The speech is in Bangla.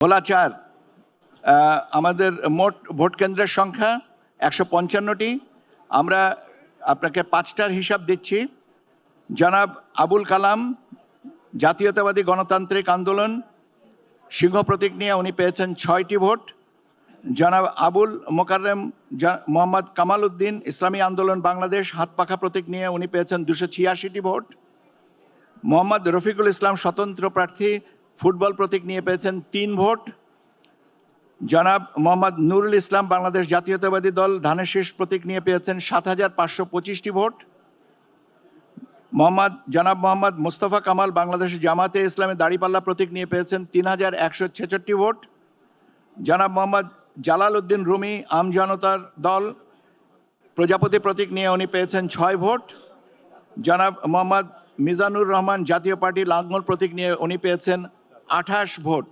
ভোলা ৪ আমাদের মোট ভোট কেন্দ্রের সংখ্যা ১৫৫টি। আমরা আপনাকে ৫টার হিসাব দিচ্ছি। জনাব আবুল কালাম, জাতীয়তাবাদী গণতান্ত্রিক আন্দোলন সিংহ প্রতীক নিয়ে উনি পেয়েছেন ৬টি ভোট। জনাব আবুল মোকাররম মোহাম্মদ কামাল উদ্দিন, ইসলামী আন্দোলন বাংলাদেশ হাতপাখা প্রতীক নিয়ে উনি পেয়েছেন ২৮৬টি ভোট। মোহাম্মদ রফিকুল ইসলাম স্বতন্ত্র প্রার্থী ফুটবল প্রতীক নিয়ে পেয়েছেন ৩ ভোট। জনাব মোহাম্মদ নুরুল ইসলাম বাংলাদেশ জাতীয়তাবাদী দল ধানের শীষ প্রতীক নিয়ে পেয়েছেন ৭৫২৫টি ভোট। জনাব মোহাম্মদ মোস্তফা কামাল বাংলাদেশ জামাতে ইসলামী দাঁড়িপাল্লা প্রতীক নিয়ে পেয়েছেন ৩১৬৬ ভোট। জনাব মোহাম্মদ জালাল উদ্দিন রুমি আমজনতার দল প্রজাপতি প্রতীক নিয়ে উনি পেয়েছেন ৬ ভোট। জনাব মোহাম্মদ মিজানুর রহমান জাতীয় পার্টি লাঙ্গল প্রতীক নিয়ে উনি পেয়েছেন ২৮ ভোট।